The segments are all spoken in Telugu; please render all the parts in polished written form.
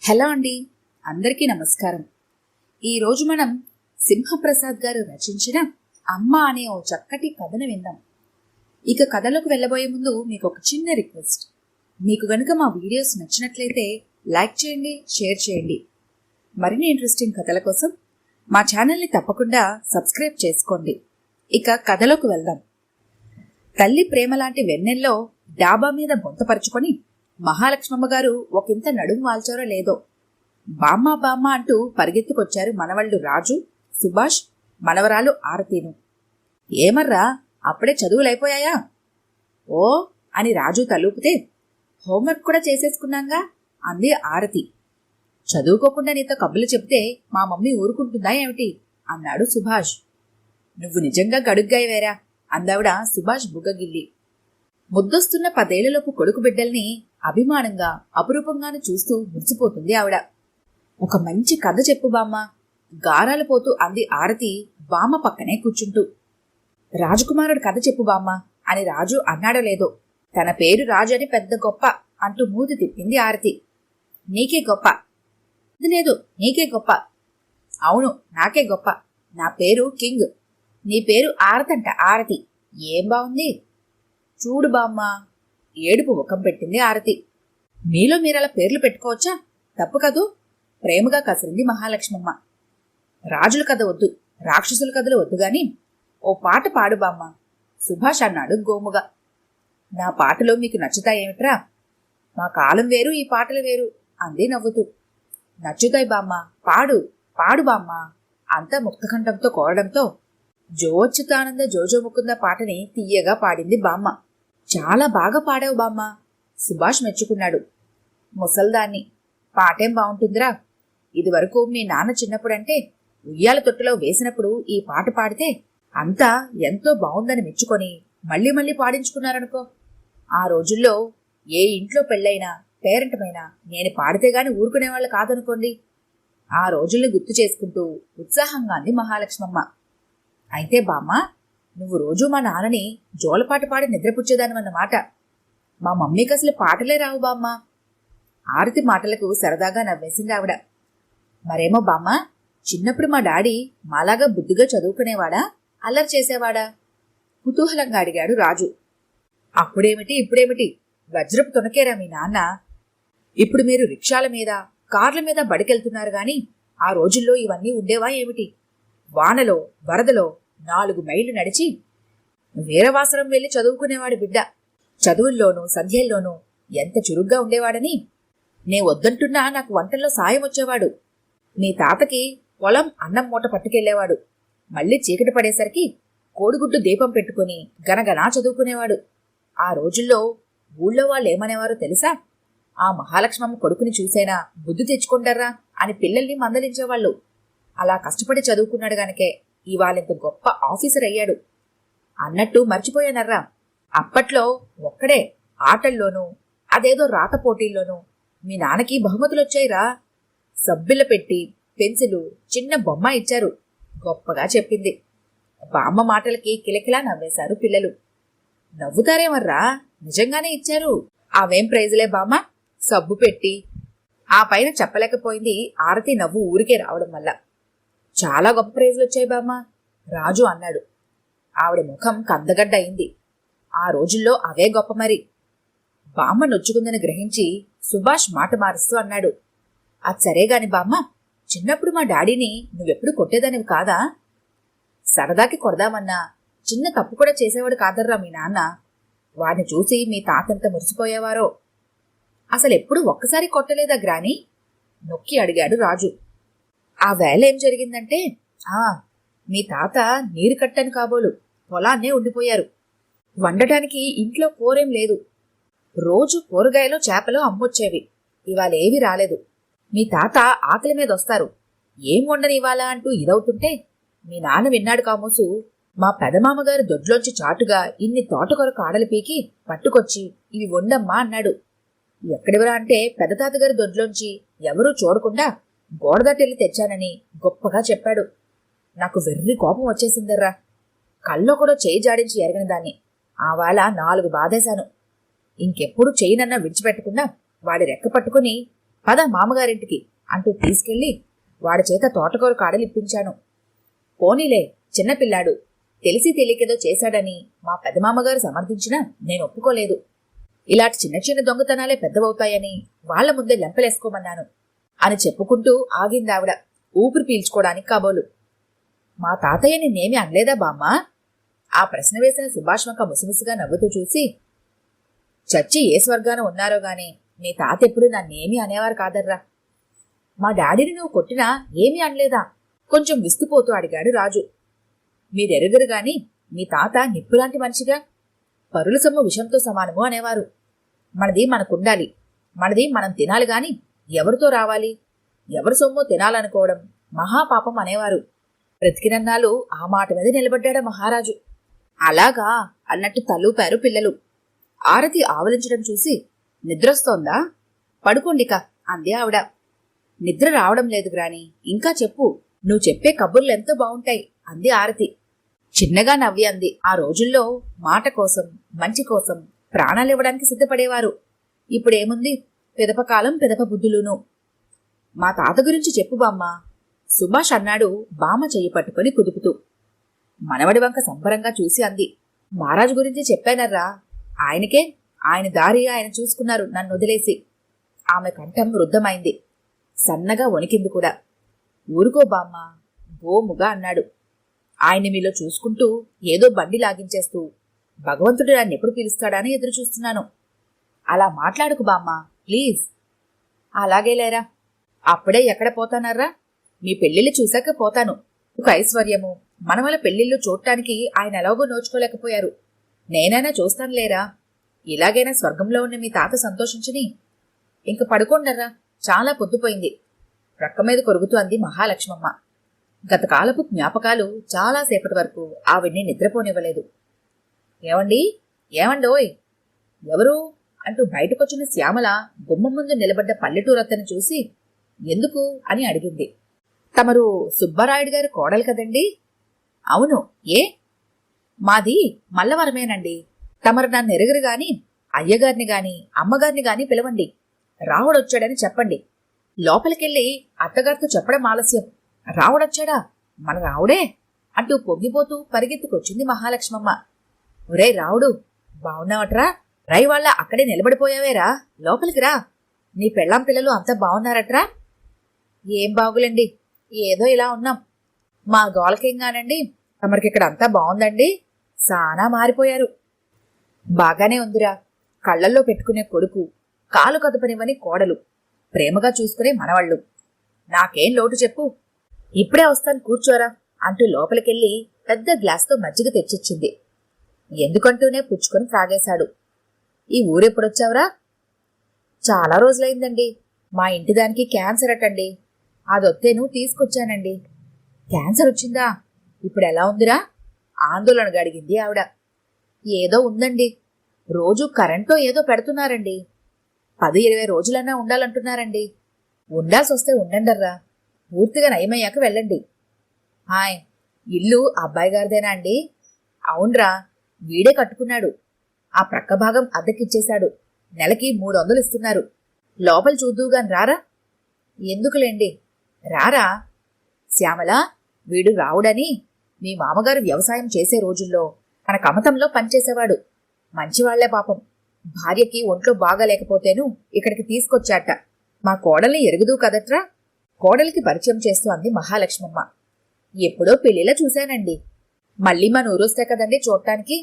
హలో అండి, అందరికీ నమస్కారం. ఈరోజు మనం సింహప్రసాద్ గారు రచించిన అమ్మ అనే ఓ చక్కటి కథను విందాం. ఇక కథలోకి వెళ్ళబోయే ముందు మీకు ఒక చిన్న రిక్వెస్ట్. మీకు గనుక మా వీడియోస్ నచ్చినట్లయితే లైక్ చేయండి, షేర్ చేయండి. మరిన్ని ఇంట్రెస్టింగ్ కథల కోసం మా ఛానల్ని తప్పకుండా సబ్స్క్రైబ్ చేసుకోండి. ఇక కథలోకి వెళ్దాం. తల్లి ప్రేమ లాంటి వెన్నెల్లో డాబా మీద బొంతపరుచుకొని మహాలక్ష్మమ్మ గారు ఒకంత నడుము వాల్చారో లేదో బామ్మ బామ్మ అంటూ పరిగెత్తుకొచ్చారు మనవళ్ళు రాజు, సుభాష్, మనవరాలు ఆరతీను. ఏమర్రా, అప్పుడే చదువులైపోయాయా? ఓ అని రాజు తలూపితే, హోంవర్క్ కూడా చేసేసుకున్నాంగా అంది ఆరతి. చదువుకోకుండా నీతో కబుర్లు చెప్తే మా మమ్మీ ఊరుకుంటుందా ఏమిటి అన్నాడు సుభాష్. నువ్వు నిజంగా గడుగ్గాయవేరా అందావిడ సుభాష్ బుగ్గగిల్లి. ముద్దొస్తున్న 10 ఏళ్లలోపు కొడుకు బిడ్డల్ని అభిమానంగా అపురూపంగాను చూస్తూ మురిసిపోతుంది ఆవిడ. ఒక మంచి కథ చెప్పు బామ్మ, గారాలు పోతూ అంది ఆరతి బామ్మ పక్కనే కూర్చుంటూ. రాజకుమారుడు కథ చెప్పు బామ్మ అని రాజు అన్నాడో లేదో, తన పేరు రాజు అని పెద్ద గొప్ప అంటూ మూతి తిప్పింది ఆరతి. నీకే గొప్ప? లేదు, నీకే గొప్ప. అవును, నాకే గొప్ప. నా పేరు కింగ్, నీ పేరు ఆరతంట ఆరతి. ఏం బావుంది చూడు బామ్మ. ఏడుపు ముఖం పెట్టింది ఆరతి. మీలో మీరలా పేర్లు పెట్టుకోవచ్చా? తప్పు కదూ ప్రేమగా కసిరింది మహాలక్ష్మమ్మ. రాజుల కథ వద్దు, రాక్షసుల కథలు వద్దుగాని ఓ పాట పాడు బామ్మ సుభాష్ అన్నాడు గోముగా. నా పాటలో మీకు నచ్చుతాయేమిట్రా? మా కాలం వేరు, ఈ పాటలు వేరు అంది నవ్వుతూ. నచ్చుతాయి బామ్మ, పాడు పాడు బామ్మ అంతా ముక్తకంఠంతో కోరడంతో జోచ్యుతానంద జోజో ముకుంద పాటని తీయగా పాడింది బామ్మ. చాలా బాగా పాడావు బామ్మ సుభాష్ మెచ్చుకున్నాడు. ముసల్దాన్ని, పాటేం బావుంటుందిరా. ఇదివరకు మీ నాన్న చిన్నప్పుడంటే ఉయ్యాల తొట్టులో వేసినప్పుడు ఈ పాట పాడితే అంతా ఎంతో బావుందని మెచ్చుకొని మళ్ళీ మళ్ళీ పాడించుకున్నారనుకో. ఆ రోజుల్లో ఏ ఇంట్లో పెళ్ళైనా పేరెంటమైనా నేను పాడితే గాని ఊరుకునేవాళ్ళు కాదనుకోండి. ఆ రోజుల్ని గుర్తు చేసుకుంటూ ఉత్సాహంగా అంది మహాలక్ష్మమ్మ. అయితే బామ్మ, నువ్వు రోజూ మా నాన్నని జోలపాట పాడి నిద్రపుచ్చేదానివన్నమాట. మా మమ్మీకి అసలు పాటలే రావు బామ్మ. ఆరతి మాటలకు సరదాగా నవ్వేసింది ఆవిడ. మరేమో బామ్మ, చిన్నప్పుడు మా డాడీ మాలాగా బుద్ధిగా చదువుకునేవాడా, అల్లరి చేసేవాడా? కుతూహలంగా అడిగాడు రాజు. అప్పుడేమిటి ఇప్పుడేమిటి, వజ్రపు తొనకేరా మీ నాన్న. ఇప్పుడు మీరు రిక్షాల మీద కార్ల మీద బడికెళ్తున్నారు గాని ఆ రోజుల్లో ఇవన్నీ ఉండేవా ఏమిటి? వానలో వరదలో 4 మైళ్ళు నడిచి వీరవాసరం వెళ్లి చదువుకునేవాడు బిడ్డ. చదువుల్లోనూ సంధ్యల్లోనూ ఎంత చురుగ్గా ఉండేవాడని. నే వద్దంటున్నా నాకు వంటల్లో సాయం వచ్చేవాడు. మీ తాతకి పొలం అన్నం మూట పట్టుకెళ్లేవాడు. మళ్లీ చీకటి పడేసరికి కోడిగుడ్డు దీపం పెట్టుకుని గనగనా చదువుకునేవాడు. ఆ రోజుల్లో ఊళ్ళో వాళ్ళేమనేవారో తెలుసా? ఆ మహాలక్ష్మమ్మ కొడుకుని చూసైనా బుద్ధి తెచ్చుకుంటారా అని పిల్లల్ని మందలించేవాళ్ళు. అలా కష్టపడి చదువుకున్నాడు గనకే ఇవాళెంత గొప్ప ఆఫీసర్ అయ్యాడు. అన్నట్టు మర్చిపోయానర్రా, అప్పట్లో ఒక్కడే ఆటల్లోనూ అదేదో రాత పోటీల్లోనూ మీ నాన్నకి బహుమతులొచ్చాయిరా. సబ్బిళ్ళ పెట్టి పెన్సిలు చిన్న బొమ్మ ఇచ్చారు గొప్పగా చెప్పింది. బామ్మ మాటలకి కిలకిలా నవ్వేశారు పిల్లలు. నవ్వుతారేమర్రా, నిజంగానే ఇచ్చారు. అవేం ప్రైజులే బామ్మ, సబ్బు పెట్టి. ఆ పైన చెప్పలేకపోయింది ఆరతి నవ్వు ఊరికే రావడం వల్ల. చాలా గొప్ప ప్రైజులు వచ్చాయి బామ్మ రాజు అన్నాడు. ఆవిడ ముఖం కందగడ్డ అయింది. ఆ రోజుల్లో అవే గొప్ప మరి. బామ్మ నొచ్చుకుందని గ్రహించి సుభాష్ మాట మారుస్తూ అన్నాడు. అది సరేగాని బామ్మ, చిన్నప్పుడు మా డాడీని నువ్వెప్పుడు కొట్టేదానివి కాదా? సరదాకి కొడదామన్నా చిన్న తప్పు కూడా చేసేవాడు కాదర్రా మీ నాన్న. వాడిని చూసి మీ తాతంత మురిసిపోయేవారో. అసలెప్పుడు ఒక్కసారి కొట్టలేదా గ్రాని నొక్కి అడిగాడు రాజు. ఆ వేళ ఏం జరిగిందంటే, మీ తాత నీరు కట్టని కాబోలు పొలాన్నే ఉండిపోయారు. వండటానికి ఇంట్లో కూరేం లేదు. రోజు కూరగాయలు చేపలు అమ్మొచ్చేవి. ఇవాళేవి రాలేదు. మీ తాత ఆకలి మీద వస్తారు, ఏం వండనివ్వాలా అంటూ ఇదవుతుంటే మీ నాన్న విన్నాడు కామోసు. మా పెదమామగారు దొడ్లోంచి చాటుగా ఇన్ని తోటకూర కాడలు పీకి పట్టుకొచ్చి ఇవి వండమ్మా అన్నాడు. ఎక్కడివరా అంటే పెద్ద తాతగారి దొడ్లోంచి ఎవరూ చూడకుండా గోడదాటెళ్ళి తెచ్చానని గొప్పగా చెప్పాడు. నాకు వెర్రి కోపం వచ్చేసిందర్రా. కల్లో కూడా చేయి జాడించి ఎరగని దాన్ని ఆవాళ 4 బాధేశాను. ఇంకెప్పుడు చెయ్యినన్నా విడిచిపెట్టకుండా వాడి రెక్క పట్టుకుని పద మామగారింటికి అంటూ తీసుకెళ్లి వాడి చేత తోటకూర కాడలిప్పించాను. పోనీలే, చిన్నపిల్లాడు, తెలిసి తెలియకేదో చేశాడని మా పెదమామగారు సమర్థించినా నేను ఒప్పుకోలేదు. ఇలాంటి చిన్న చిన్న దొంగతనాలే పెద్దవవుతాయని వాళ్ల ముందే లెంపలేసుకోమన్నాను అని చెప్పుకుంటూ ఆగిందావిడ ఊపిరి పీల్చుకోవడానికి కాబోలు. మా తాతయ్య నిన్నేమీ అనలేదా బామ్మా? ఆ ప్రశ్న వేసిన సుభాష్ వంక ముసిముసిగా నవ్వుతూ చూసి, చచ్చి ఏ స్వర్గాన ఉన్నారో గాని మీ తాత ఎప్పుడు నన్నేమీ అనేవారు కాదర్రా. మా డాడీని నువ్వు కొట్టినా ఏమీ అనలేదా? కొంచెం విస్తుపోతూ అడిగాడు రాజు. మీరెరుగరు గాని మీ తాత నిప్పులాంటి మనిషిగా. పరుల సొమ్ము విషంతో సమానము అనేవారు. మనది మనకుండాలి, మనది మనం తినాలి గాని ఎవరితో రావాలి? ఎవరి సొమ్ము తినాలనుకోవడం మహాపాపం అనేవారు. బ్రతికినన్నాళ్ళు ఆ మాట మీద నిలబడ్డాడా మహారాజు. అలాగా అన్నట్టు తలూపారు పిల్లలు. ఆరతి ఆవలించడం చూసి, నిద్రొస్తోందా? పడుకోండిక అంది ఆవిడ. నిద్ర రావడం లేదు గ్రాని, ఇంకా చెప్పు, నువ్వు చెప్పే కబుర్లు ఎంతో బావుంటాయి అంది ఆరతి. చిన్నగా నవ్వి అంది. ఆ రోజుల్లో మాట కోసం, మంచి కోసం ప్రాణాలివ్వడానికి సిద్ధపడేవారు. ఇప్పుడేముంది, పిదపకాలం పిదప బుద్ధులును. మా తాత గురించి చెప్పు బామ్మా, సుభాష్ అన్నాడు బామ్మ చెయ్యి పట్టుకుని కుదుపుతూ. మనవడి వంక సంబరంగా చూసి అంది. మహారాజు గురించి చెప్పానర్రా. ఆయనకే, ఆయన దారి ఆయన చూసుకున్నారు నన్ను వదిలేసి. ఆమె కంఠం వృద్ధమైంది, సన్నగా వణికింది కూడా. ఊరుకో బామ్మా, గోముగా అన్నాడు. ఆయన్ని మీలో చూసుకుంటూ ఏదో బండి లాగించేస్తూ భగవంతుడు నన్నెప్పుడు పిలుస్తాడని ఎదురు చూస్తున్నాను. అలా మాట్లాడుకు బామ్మా, ప్లీజ్. అలాగే లేరా, అప్పుడే ఎక్కడ పోతానర్రా? మీ పెళ్లిళ్ళు చూశాక పోతాను. ఒక ఐశ్వర్యము మనవల పెళ్లిళ్ళు చూడటానికి ఆయన ఎలాగో నోచుకోలేకపోయారు. నేనైనా చూస్తాను లేరా. ఇలాగైనా స్వర్గంలో ఉన్న మీ తాత సంతోషించని. ఇంక పడుకోండర్రా, చాలా పొద్దుపోయింది ప్రక్క మీద కొరుగుతూ అంది మహాలక్ష్మమ్మ. గతకాలపు జ్ఞాపకాలు చాలాసేపటి వరకు ఆవిడ్ని నిద్రపోనివ్వలేదు. ఏవండి, ఏవండోయ్, ఎవరు అంటూ బయటకొచ్చిన శ్యామల గుమ్మం ముందు నిలబడ్డ పల్లెటూరత్తని చూసి ఎందుకు అని అడిగింది. తమరు సుబ్బరాయుడు గారి కోడలు కదండి? అవును, ఏ? మాది మల్లవరమేనండి. తమరు నన్ను ఎరగరు గాని అయ్యగారిని గాని అమ్మగారిని గాని పిలవండి. రావుడొచ్చాడని చెప్పండి. లోపలికెళ్ళి అత్తగారితో చెప్పడం ఆలస్యం. రావుడొచ్చాడా, మన రావుడే అంటూ పొంగిపోతూ పరిగెత్తుకొచ్చింది మహాలక్ష్మమ్మ. ఒరే రావుడు, బావున్నావట్రా? రై వాళ్ళ అక్కడే నిలబడిపోయావేరా, లోపలికి రా. నీ పెళ్ళాం పిల్లలు అంతా బావున్నారట్రా? ఏం బాగులండి, ఏదో ఇలా ఉన్నాం. మా గోలకేంగానండి, తమరికిక్కడ అంతా బావుందండి. సానా మారిపోయారు. బాగానే ఉందిరా. కళ్లల్లో పెట్టుకునే కొడుకు, కాలు కదపనివని కోడలు, ప్రేమగా చూసుకునే మనవాళ్ళు. నాకేం లోటు చెప్పు. ఇప్పుడే వస్తాను, కూర్చోరా అంటూ లోపలికెళ్ళి పెద్ద గ్లాస్తో మజ్జిగ తెచ్చిచ్చింది. ఎందుకంటూనే పుచ్చుకొని త్రాగేశాడు. ఈ ఊరెప్పుడొచ్చావురా? చాలా రోజులైందండి. మా ఇంటిదానికి క్యాన్సర్ అటండి. అదొత్తేను తీసుకొచ్చానండి. క్యాన్సర్ వచ్చిందా? ఇప్పుడెలా ఉందిరా? ఆందోళనగా అడిగింది ఆవిడ. ఏదో ఉందండి. రోజు కరెంటో ఏదో పెడుతున్నారండి. 10-20 రోజులన్నా ఉండాలంటున్నారండి. ఉండాల్సొస్తే ఉండండర్రా, పూర్తిగా నయమయ్యాక వెళ్ళండి. హాయ్, ఇల్లు అబ్బాయి గారిదేనా అండి? అవునరా, వీడే కట్టుకున్నాడు. ఆ ప్రక్క భాగం అద్దెకిచ్చేశాడు. నెలకి 300 ఇస్తున్నారు. లోపల చూద్దూగాని రారా. ఎందుకులేండి, రారా. శ్యామల, వీడు రావుడని మీ మామగారు వ్యవసాయం చేసే రోజుల్లో మన కమతంలో పనిచేసేవాడు. మంచివాళ్లే పాపం. భార్యకి ఒంట్లో బాగాలేకపోతేను ఇక్కడికి తీసుకొచ్చాట. మా కోడల్ని ఎరుగుదూ కదట్రా. కోడలికి పరిచయం చేస్తూ అంది మహాలక్ష్మమ్మ. ఎప్పుడో పెళ్లిలా చూశానండి. మళ్ళీ మన ఊరొస్తే కదండి చూడటానికి.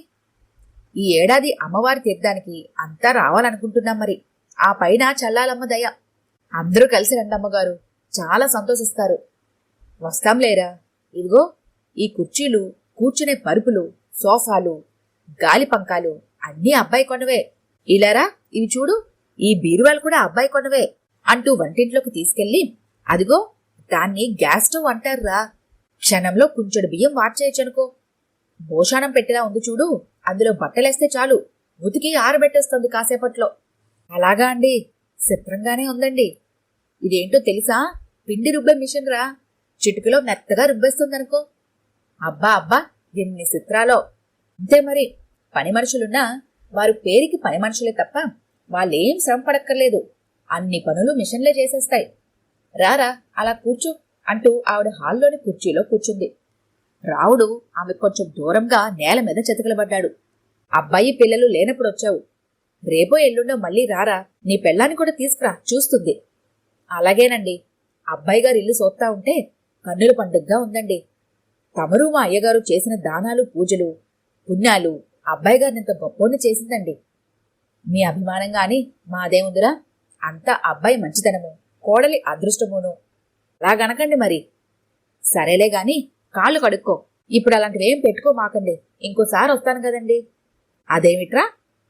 ఈ ఏడాది అమ్మవారి తీర్థానికి అంతా రావాలనుకుంటున్నాం మరి. ఆ పైన చల్లాలమ్మ దయ. అందరూ కలిసి రండమ్మగారు, చాలా సంతోషిస్తారు. వస్తాంలేరా. ఇదిగో ఈ కుర్చీలు, కూర్చునే పరుపులు, సోఫాలు, గాలి పంకాలు అన్నీ అబ్బాయి కొనవే. ఇలారా, ఇవి చూడు, ఈ బీరువాలు కూడా అబ్బాయి కొనవే అంటూ వంటింట్లోకి తీసుకెళ్లి, అదిగో దాన్ని గ్యాస్ స్టవ్ అంటారురా. క్షణంలో కుంచెడు బియ్యం వాడ్చేయచ్చనుకో. భోషాణం పెట్టిలా ఉంది చూడు, అందులో బట్టలేస్తే చాలు ఉతికి ఆరబెట్టేస్తుంది కాసేపట్లో. అలాగా అండి, చిత్రంగానే ఉందండి. ఇదేంటో తెలుసా? పిండి రుబ్బే మిషన్ రా. చిటికలో మెత్తగా రుబ్బేస్తుందనుకో. అబ్బా అబ్బా, ఎన్ని చిత్రాలో. అంతే మరి, పని మనుషులున్నా వారు పేరుకి పని మనుషులే తప్ప వాళ్ళేం శ్రమ పడక్కర్లేదు. అన్ని పనులు మిషన్లే చేసేస్తాయి. రారా అలా కూర్చో అంటూ ఆవిడ హాల్లోని కుర్చీలో కూర్చుంది. రావుడు ఆమె కొంచెం దూరంగా నేల మీద చతికిలబడ్డాడు. అబ్బాయి పిల్లలు లేనప్పుడొచ్చావు, రేపో ఎల్లుండో మళ్ళీ రారా, నీ పెళ్ళాన్ని కూడా తీసుకురా, చూస్తుంది. అలాగేనండి. అబ్బాయి గారు ఇల్లు సోత్తా ఉంటే కన్నుల పండుగగా ఉందండి. తమరు మా అయ్యగారు చేసిన దానాలు పూజలు పుణ్యాలు అబ్బాయి గారిని ఇంత గొప్పోని చేసిందండి. మీ అభిమానంగాని మాదేముందిరా, అంతా అబ్బాయి మంచితనము, కోడలి అదృష్టమును. అలాగనకండి మరి. సరేలే గాని కాళ్ళు కడుక్కో, ఇప్పుడు అలాంటివేం పెట్టుకోమాకండి, ఇంకోసారి వస్తాను కదండి. అదేమిట్రా,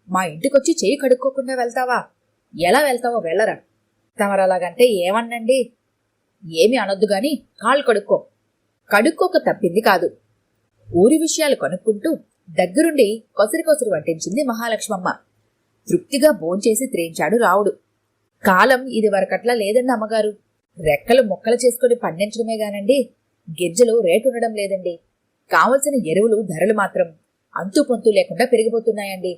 మా ఇంటికొచ్చి చెయ్యి కడుక్కోకుండా వెళ్తావా? ఎలా వెళ్తావో వెళ్ళరా. తమరలాగంటే ఏమన్నండి. ఏమి అనొద్దు గాని కాళ్ళు కడుక్కో. కడుక్కోక తప్పింది కాదు. ఊరి విషయాలు కనుక్కుంటూ దగ్గరుండి కొసరి వడ్డించింది మహాలక్ష్మమ్మ. తృప్తిగా భోంచేసి త్రేంచాడు రావుడు. కాలం ఇది వరకట్లా లేదండి అమ్మగారు. రెక్కలు మొక్కలు చేసుకుని పండించడమే గానండి గింజలు రేటుండడం లేదండి. కావలసిన ఎరువులు ధరలు మాత్రం అంతూ పొంతూ లేకుండా పెరిగిపోతున్నాయండి.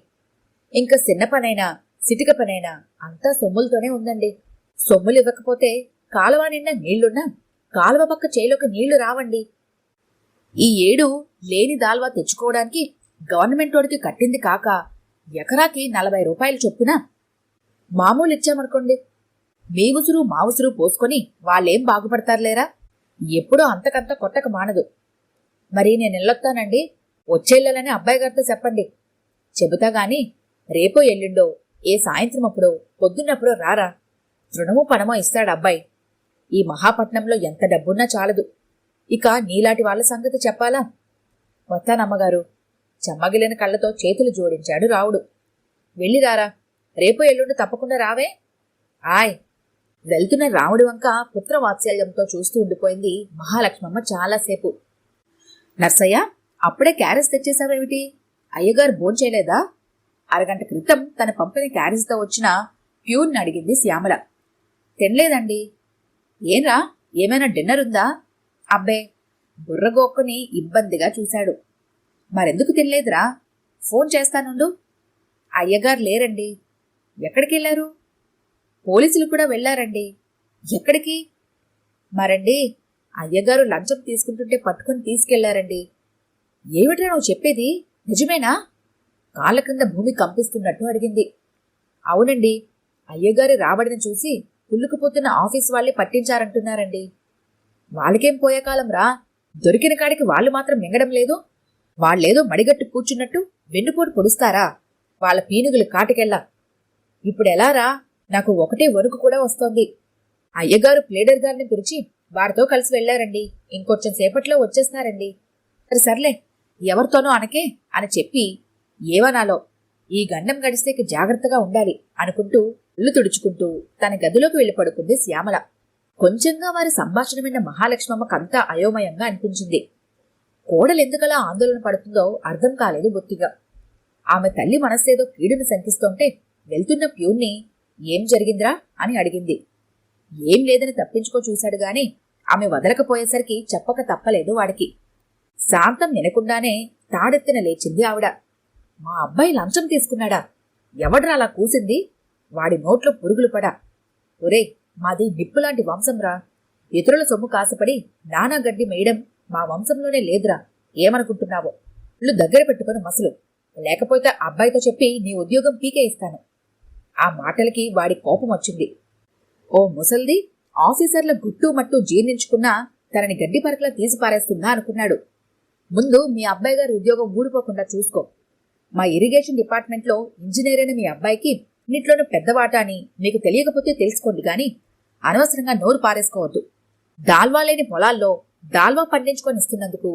ఇంకా చిన్న పనైనా సిటిక పనైనా అంతా సొమ్ములతోనే ఉందండి. సొమ్ములు ఇవ్వకపోతే కాలువ నిండా నీళ్లున్నా కాలువ పక్క చేలోకి నీళ్లు రావండి. ఈ ఏడు లేని దాల్వా తెచ్చుకోవడానికి గవర్నమెంట్ వాడికి కట్టింది కాక ఎకరాకి 40 రూపాయలు చొప్పున మామూలు ఇచ్చామనుకోండి, మీ ఉసురు మా ఉసురు పోసుకొని వాళ్ళేం బాగుపడతారులేరా. ఎప్పుడో అంతకంత కొట్టక మానదు. మరి నేను ఎల్లొత్తానండి, వచ్చేళ్ళని అబ్బాయి గారితో చెప్పండి. చెబుతా గాని రేపో ఎల్లుండో ఏ సాయంత్రం అప్పుడో పొద్దున్నప్పుడో రారా. తృణమో పణమో ఇస్తాడు అబ్బాయి. ఈ మహాపట్నంలో ఎంత డబ్బున్నా చాలదు, ఇక నీలాంటి వాళ్ళ సంగతి చెప్పాలా. వస్తానమ్మగారు. చెమ్మగిలిన కళ్ళతో చేతులు జోడించాడు రావుడు. వెళ్ళిరారా, రేపో ఎల్లుండి తప్పకుండా రావే. ఆయ్. వెళ్తున్న రావుడి వంక పుత్రవాత్సల్యంతో చూస్తూ ఉండిపోయింది మహాలక్ష్మమ్మ చాలాసేపు. నర్సయ్య, అప్పుడే క్యారేజ్ తెచ్చేశావేమిటి? అయ్యగారు భోంచేయలేదా? అరగంట క్రితం తన పంపిన క్యారేజ్తో వచ్చిన ప్యూర్ని అడిగింది శ్యామల. తినలేదండి. ఏన్రా, ఏమైనా డిన్నర్ ఉందా? అబ్బే. బుర్రగోక్కుని ఇబ్బందిగా చూశాడు. మరెందుకు తినలేదురా? ఫోన్ చేస్తానుండు. అయ్యగారు లేరండి. ఎక్కడికెళ్లారు? పోలీసులు కూడా వెళ్లారండి. ఎక్కడికి? మరండి, అయ్యగారు లంచం తీసుకుంటుంటే పట్టుకుని తీసుకెళ్లారండి. ఏమిట్రా నువ్వు చెప్పేది, నిజమేనా? కాళ్ళ క్రింద భూమి కంపిస్తున్నట్టు అడిగింది. అవునండి, అయ్యగారి రాబడిని చూసి కుళ్ళుకుపోతున్న ఆఫీసు వాళ్ళే పట్టించారంటున్నారండి. వాళ్ళకేం పోయే కాలం రా, దొరికిన కాడికి వాళ్ళు మాత్రం మింగడం లేదు. వాళ్లేదో మడిగట్టు కూర్చున్నట్టు వెన్నుపోటు పొడుస్తారా? వాళ్ళ పీనుగులు కాటికెళ్ళా. ఇప్పుడెలారా, నాకు ఒకటే వణుకు కూడా వస్తోంది. అయ్యగారు ప్లేడర్ గారిని పిలిచి వారితో కలిసి వెళ్లారండి. ఇంకొంచెం సేపట్లో వచ్చేస్తారండి. సర్లే, ఎవరితోనో అనకే అని చెప్పి ఏవనాలో ఈ గండం గడిస్తేకి జాగ్రత్తగా ఉండాలి అనుకుంటూ ఇల్లు తుడుచుకుంటూ తన గదిలోకి వెళ్లి పడుకుంది శ్యామల. కొంచెంగా వారి సంభాషణ విన్న మహాలక్ష్మమ్మకంతా అయోమయంగా అనిపించింది. కోడలెందుకలా ఆందోళన పడుతుందో అర్థం కాలేదు బొత్తిగా. ఆమె తల్లి మనస్సేదో కీడును శంకిస్తోంటే వెళ్తున్న ప్యూన్ని ఏం జరిగిందిరా అని అడిగింది. ఏం లేదని తప్పించుకో చూశాడు గాని ఆమె వదలకపోయేసరికి చెప్పక తప్పలేదు వాడికి. శాంతం వినకుండానే తాడెత్తిన లేచింది ఆవిడ. మా అబ్బాయి లంచం తీసుకున్నాడా? ఎవడ్రా అలా కూసింది? వాడి నోట్లో పురుగులు పడా. ఒరే, మాది నిప్పులాంటి వంశంరా. ఇతరుల సొమ్ము కాసపడి నానా గడ్డి మేయడం మా వంశంలోనే లేదురా. ఏమనుకుంటున్నావో? ఇల్లు దగ్గర పెట్టుకుని మసలు, లేకపోతే అబ్బాయితో చెప్పి నీ ఉద్యోగం పీకే ఇస్తాను. ఆ మాటలకి వాడి కోపం వచ్చింది. ఓ ముసల్ది ఆఫీసర్ల గుట్టు మట్టు జీర్ణించుకున్నా తనని గడ్డి పరకలా తీసి పారేస్తుందా అనుకున్నాడు. ముందు మీ అబ్బాయి గారి ఉద్యోగం ఊడిపోకుండా చూసుకో. మా ఇరిగేషన్ డిపార్ట్మెంట్లో ఇంజనీర్ అయిన మీ అబ్బాయికి ఇన్నిట్లోనూ పెద్దవాట అని మీకు తెలియకపోతే తెలుసుకోండి గాని అనవసరంగా నోరు పారేసుకోవద్దు. దాల్వా లేని పొలాల్లో దాల్వా పండించుకొని ఇస్తున్నందుకు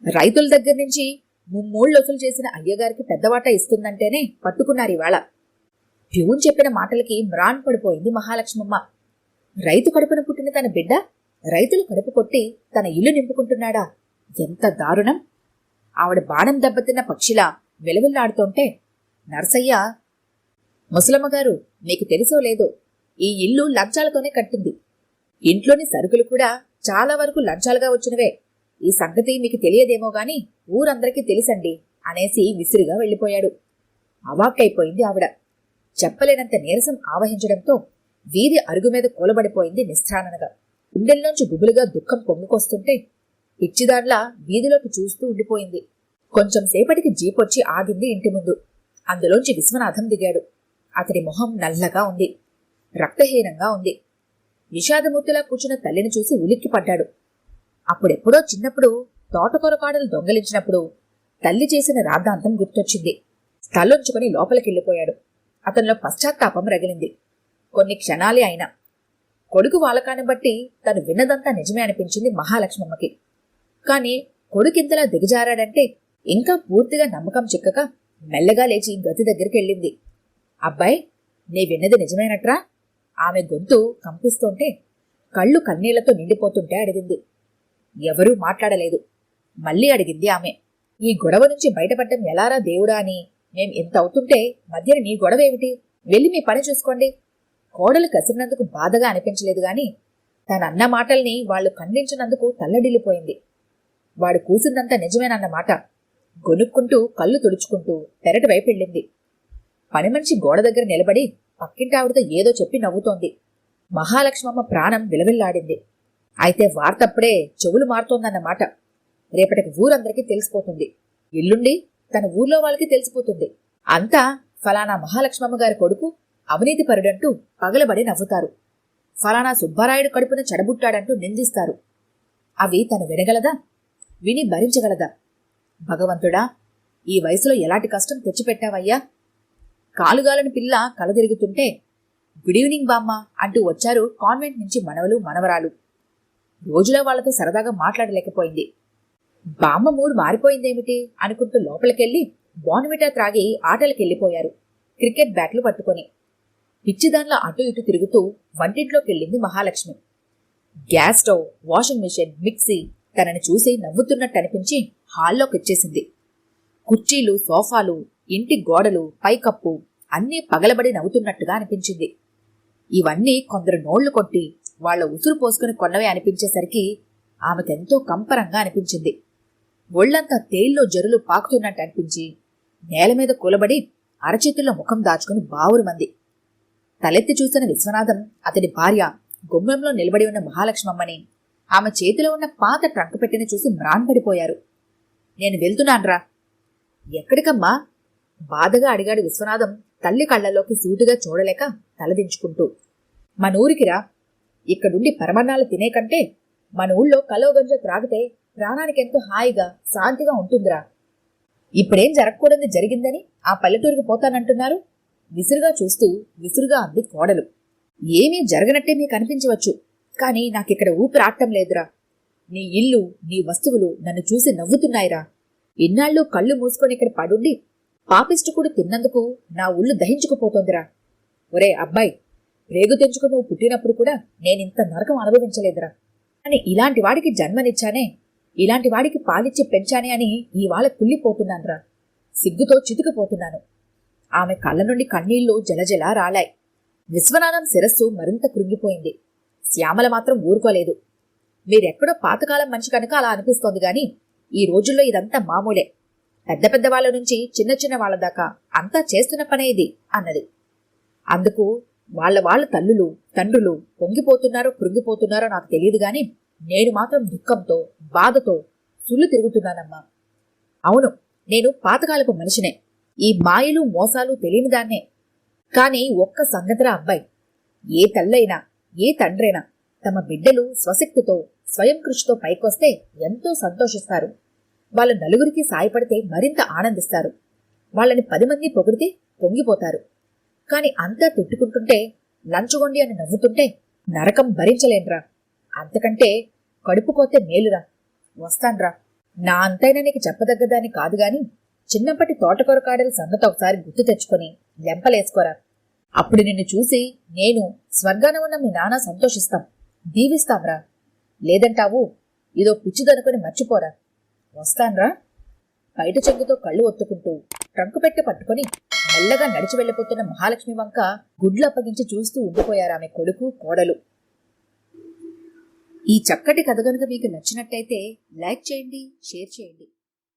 రైతుల దగ్గర నుంచి 3 వసూలు చేసిన అయ్యగారికి పెద్దవాట ఇస్తుందంటేనే పట్టుకున్నారు ఇవాళ. ప్యూన్ చెప్పిన మాటలకి మ్రాన్ పడిపోయింది మహాలక్ష్మమ్మ. రైతు కడుపున పుట్టిన తన బిడ్డ రైతులు కడుపు కొట్టి తన ఇల్లు నింపుకుంటున్నాడా? ఎంత దారుణం! ఆవిడ బాణం దెబ్బతిన్న పక్షిలా వెలవెల్లాడుతుంటే నర్సయ్య, ముసలమ్మగారు, మీకు తెలుసో లేదో, ఈ ఇల్లు లంచాలతోనే కట్టింది. ఇంట్లోని సరుకులు కూడా చాలా వరకు లంచాలుగా వచ్చినవే. ఈ సంగతి మీకు తెలియదేమో గాని ఊరందరికీ తెలుసండి అనేసి విసురుగా వెళ్లిపోయాడు. అవాక్కైపోయింది ఆవిడ. చెప్పలేనంత నీరసం ఆవహించడంతో వీధి అరుగు మీద కూలబడిపోయింది నిస్త్రాణనగా. గుండెల్లోంచి గుబులుగా దుఃఖం పొంగుకొస్తుంటే పిచ్చిదాన్లా వీధిలోకి చూస్తూ ఉండిపోయింది. కొంచెం సేపటికి జీపొచ్చి ఆగింది ఇంటి ముందు. అందులోంచి విశ్వనాథం దిగాడు. అతడి మొహం నల్లగా ఉంది, రక్తహీనంగా ఉంది. విషాదమూర్తిలా కూర్చున్న తల్లిని చూసి ఉలిక్కిపడ్డాడు. అప్పుడెప్పుడో చిన్నప్పుడు తోటకూరకాడలు దొంగలించినప్పుడు తల్లి చేసిన రాద్ధాంతం గుర్తొచ్చింది. తలొంచుకుని లోపలికెళ్ళిపోయాడు. అతనిలో పశ్చాత్తాపం రగిలింది. కొన్ని క్షణాలే అయినా కొడుకు వాలకాన్ని బట్టి తను విన్నదంతా నిజమే అనిపించింది మహాలక్ష్మమ్మకి. కాని కొడుకింతలా దిగజారాడంటే ఇంకా పూర్తిగా నమ్మకం చిక్కక మెల్లగా లేచి గతి దగ్గరికెళ్ళింది. అబ్బాయి, నీ విన్నది నిజమేనట్రా? ఆమె గొంతు కంపిస్తుంటే కళ్ళు కన్నీళ్లతో నిండిపోతుంటే అడిగింది. ఎవరూ మాట్లాడలేదు. మళ్ళీ అడిగింది ఆమె. ఈ గొడవ నుంచి బయటపడ్డం ఎలారా దేవుడా అని మేం ఎంత అవుతుంటే మధ్యన నీ గొడవేమిటి? వెళ్ళి మీ పని చూసుకోండి. కోడలు కసిరినందుకు బాధగా అనిపించలేదు గాని తనన్న మాటల్ని వాళ్లు ఖండించినందుకు తల్లడిల్లిపోయింది. వాడు కూసిందంతా నిజమేనన్నమాట. గొనుక్కుంటూ కళ్ళు తుడుచుకుంటూ పెరటి వైపు వెళ్ళింది. పని మనిషి గోడ దగ్గర నిలబడి పక్కింటావిడతో ఏదో చెప్పి నవ్వుతోంది. మహాలక్ష్మమ్మ ప్రాణం విలవిల్లాడింది. అయితే వార్తప్పుడే చెవులు మారుతోందన్నమాట. రేపటికి ఊరందరికీ తెలిసిపోతుంది. ఎల్లుండి తన ఊర్లో వాళ్ళకి తెలిసిపోతుంది. అంతా ఫలానా మహాలక్ష్మమ్మ గారి కొడుకు అవినీతిపరుడంటూ పగలబడి నవ్వుతారు. ఫలానా సుబ్బారాయుడు కడుపున చెడబుట్టాడంటూ నిందిస్తారు. అవి తను వినగలదా? విని భరించగలదా? భగవంతుడా, ఈ వయసులో ఎలాంటి కష్టం తెచ్చిపెట్టావయ్యా? కాలుగాలని పిల్ల కలదిరుగుతుంటే గుడ్ ఈవినింగ్ బామ్మ అంటూ వచ్చారు కాన్వెంట్ నుంచి మనవలు మనవరాలు. రోజులో వాళ్లతో సరదాగా మాట్లాడలేకపోయింది. బామ్మ మూడు మారిపోయిందేమిటి అనుకుంటూ లోపలికెళ్లి బోర్న్విటా త్రాగి ఆటలకెళ్లిపోయారు క్రికెట్ బ్యాట్లు పట్టుకొని. పిచ్చిదాన్లా అటు ఇటు తిరుగుతూ వంటింట్లోకెళ్ళింది Mahalakshmi. Gas stove, washing machine, mixie తనని చూసి నవ్వుతున్నట్టనిపించి హాల్లోకొచ్చేసింది. కుర్చీలు, సోఫాలు, ఇంటి గోడలు, పైకప్పు అన్నీ పగలబడి నవ్వుతున్నట్టుగా అనిపించింది. ఇవన్నీ కొందరు నోళ్లు కొట్టి వాళ్ల ఉసురు పోసుకుని కొన్నవే అనిపించేసరికి ఆమెకెంతో కంపరంగా అనిపించింది. ఒళ్లంతా తేల్లో జరులు పాకుతున్నట్టు అనిపించి నేలమీద కూలబడి అరచేతుల్లో ముఖం దాచుకుని బావురుమంది. తలెత్తి చూసిన విశ్వనాథం, అతడి భార్య గుమ్మంలో నిలబడి ఉన్న మహాలక్ష్మమ్మని, ఆమె చేతిలో ఉన్న పాత ట్రంక్ పెట్టిన చూసి మ్రాన్పడిపోయారు. నేను వెళ్తున్నాన్రా. ఎక్కడికమ్మా? బాధగా అడిగాడు విశ్వనాథం తల్లి కళ్లలోకి సూటిగా చూడలేక తలదించుకుంటూ. మనూరికిరా. ఇక్కడుండి పరమన్నాలు తినే కంటే మన ఊళ్ళో కలోగంజ త్రాగితే ప్రాణానికెంతో హాయిగా శాంతిగా ఉంటుందిరా. ఇప్పుడేం జరగకూడదు జరిగిందని ఆ పల్లెటూరికి పోతానంటున్నారు? విసురుగా చూస్తూ విసురుగా అంది కోడలు. ఏమీ జరగనట్టే మీకు అనిపించవచ్చు, కాని నాకిక్కడ ఊపిరాటం లేదురా. నీ ఇల్లు, నీ వస్తువులు నన్ను చూసి నవ్వుతున్నాయిరా. ఇన్నాళ్ళు కళ్ళు మూసుకొని ఇక్కడ పడుండి పాపిష్టికుడు తిన్నందుకు నా ఉళ్ళు దహించుకుపోతోందిరా. ఒరే అబ్బాయి, రేగు తెంచుకుని నువ్వు పుట్టినప్పుడు కూడా నేనింత నరకం అనుభవించలేదురా. అని ఇలాంటి వాడికి జన్మనిచ్చానే, ఇలాంటి వాడికి పాలిచ్చి పెంచానే అని ఇవాళ కుళ్ళిపోతున్నానురా. సిగ్గుతో చితికిపోతున్నాను. ఆమె కళ్ళ నుండి కన్నీళ్లు జలజలా రాలాయి. విశ్వనాథం శిరస్సు మరింత కృంగిపోయింది. శ్యామల మాత్రం ఊరుకోలేదు. మీరెక్కడో పాతకాలం మనిషి కనుక అలా అనిపిస్తోంది గాని ఈ రోజుల్లో ఇదంతా మామూలే. పెద్ద పెద్ద వాళ్ళ నుంచి చిన్న చిన్న వాళ్ళ దాకా అంతా చేస్తున్న పనే ఇది అన్నది. అందుకు వాళ్ళ తల్లులు తండ్రులు పొంగిపోతున్నారో కృంగిపోతున్నారో నాకు తెలియదు గాని నేను మాత్రం దుఃఖంతో బాధతో సుళ్ళు తిరుగుతున్నానమ్మా. అవును, నేను పాతకాలపు మనిషినే. ఈ మాయలు మోసాలు తెలియని దాన్నే. కాని ఒక్క సంగతిరా అబ్బాయి, ఏ తల్లైనా ఏ తండ్రైనా తమ బిడ్డలు స్వశక్తితో స్వయం కృషితో పైకొస్తే ఎంతో సంతోషిస్తారు. వాళ్ళ నలుగురికి సాయపడితే మరింత ఆనందిస్తారు. వాళ్ళని 10 మంది పొగిడితే పొంగిపోతారు. కాని అంతా తిట్టుకుంటుంటే లంచగొండి అని నవ్వుతుంటే నరకం భరించలేన్రా. అంతకంటే కడుపుకోతే మేలురా. వస్తాన్రా. నా అంతైనా నీకు చెప్పదగ్గదాన్ని కాదుగాని చిన్నప్పటి తోటకూరకాడల సంగతి ఒకసారి గుర్తు తెచ్చుకొని లెంపలేసుకోరా. అప్పుడు నిన్ను చూసి నేను స్వర్గాన ఉన్న మీ నాన్న సంతోషిస్తాం, దీవిస్తాంరా. లేదంటావు ఇదో పిచ్చిదనుకొని మర్చిపోరా. వస్తాన్రా. బయట చెంగుతో కళ్ళు ఒత్తుకుంటూ ట్రంకు పెట్టి పట్టుకుని మెల్లగా నడిచి వెళ్లిపోతున్న మహాలక్ష్మి వంక గుడ్లు అప్పగించి చూస్తూ ఉండిపోయారామె కొడుకు కోడలు. ఈ చక్కటి కథ గనుక మీకు నచ్చినట్టయితే లైక్ చేయండి, షేర్ చేయండి.